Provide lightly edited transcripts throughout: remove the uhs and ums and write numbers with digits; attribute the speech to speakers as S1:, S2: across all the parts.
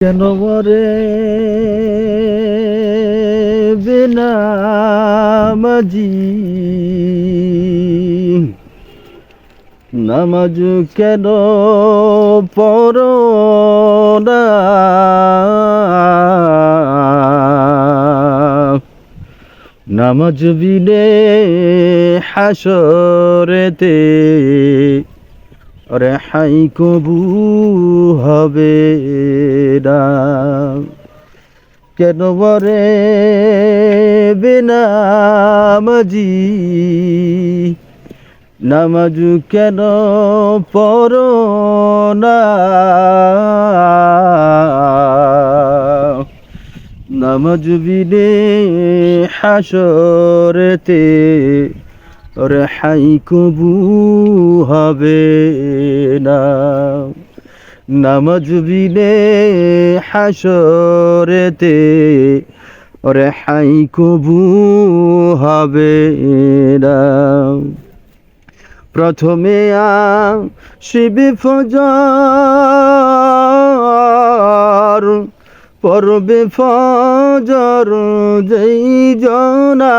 S1: কেন মরে বেনামাজি, নামাজ কেন পড়ো না? নামাজ বিনে হাসরেতে রেহাই কবু হবে না। কেন মরে বেনামাজি, নামাজ কেন পড়ো না? নামাজ বিনে হাসরেতে রেহাই কবু হবে না। নামাজ বিনে হাসরেতে রেহাই কবু হবে না। প্রথমে আসিবে ফজর, পড়বে ফজর যেই জনা।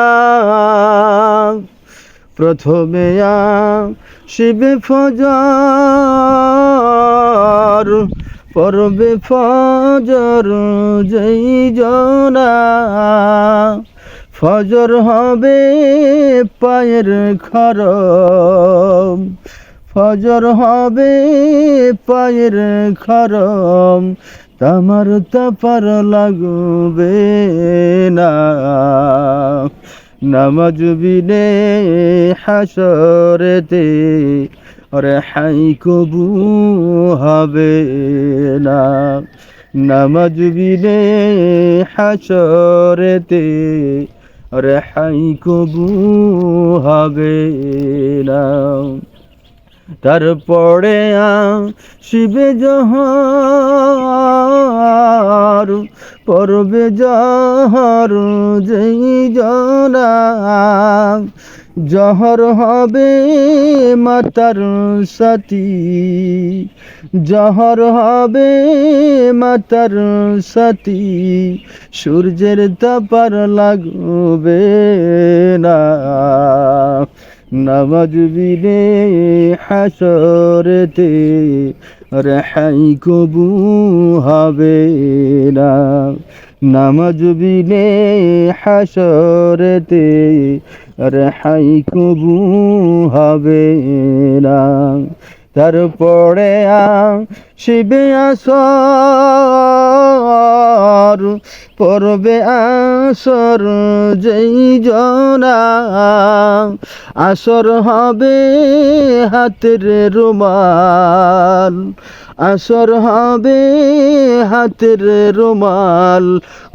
S1: প্রথমে আসিবে ফজর, পড়বে ফজর যেই জনা। ফজর হবে পায়ের খরম, ফজর হবে পায়ের খরম, তামার তাপার লাগবে না। নামাজ বিনে হাসরেতে রেহাই কবু হবে না। নামাজ বিনে হাসরেতে রেহাই কবু হবে না। তারপরে আসিবে জহর, পড়বে জহর যেই জনা। জহর হবে মাতার সাথী, জহর হবে মাতার সাথী, সূর্যের তাপার লাগবে না। নামাজ বিনে হাসরেতে রেহাই কবু হবে না। নামাজ বিনে হাসরেতে রেহাই কবু হবে না। তারপরে আসিবে আসর, পড়বে আসর যেই জনা। আসর হবে হাতের রুমাল, আসর হবে হাতের রুমাল,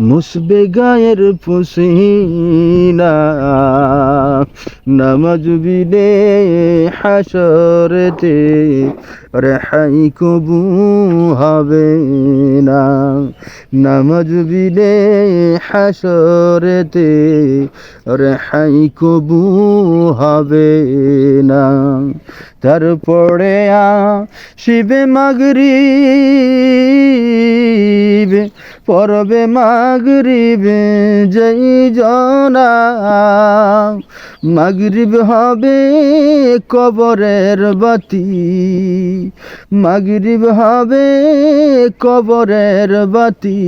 S1: মুসবে গায়ের পসিনা। নামাজ বিনে হাসরেতে রেহাই কবু হবে না। নামাজ বিনে হাসরেতে রেহাই কবু হবে না। তারপরে আসিবে মাগরিব, পড়বে মাগরিব যেই জনা। মাগরিব হবে কবরের বাতি, মাগরিব হবে কবরের বাতি,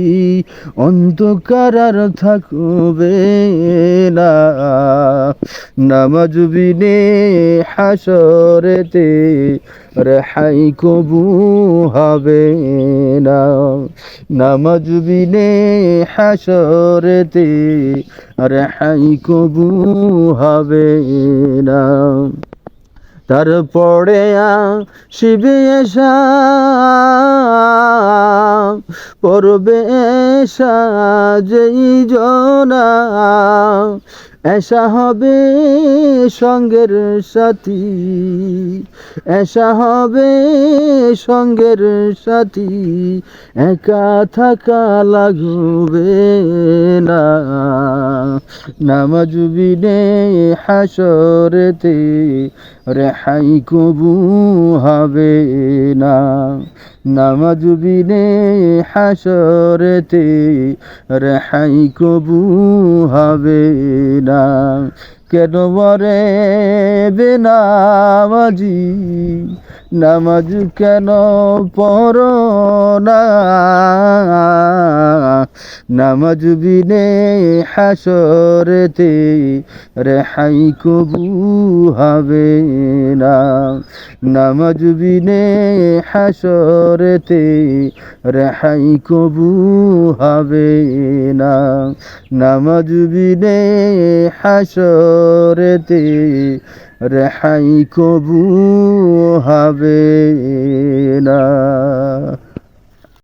S1: অন্ধকার আর থাকবে না। নামাজ বিনে হাসরেতে রেহাই কবু হবে না। নামাজ বিনে হাসরেতে রেহাই কবু হবে না। তারপরে আসিবে এশা, পড়বে যেই জনা এসা হবে সঙ্গের সাথী, এসা হবে সঙ্গের সাথী, একা থাকা লাগবে না। নামাজ বিনে হাসরেতে রেহাই কবু হবে না। নামাজ বিনে হাসরেতে রেহাই কবু হবে না। কেন মরে বেনামাজি, নামাজ কেন পড়ো না? নামাজ বিনে হাসরেতে রেহাই কবু হবে না। নামাজ বিনে হাসরেতে রেহাই কবু হবে না। নামাজ বিনে হাসরেতে রেহাই কবু হবে না।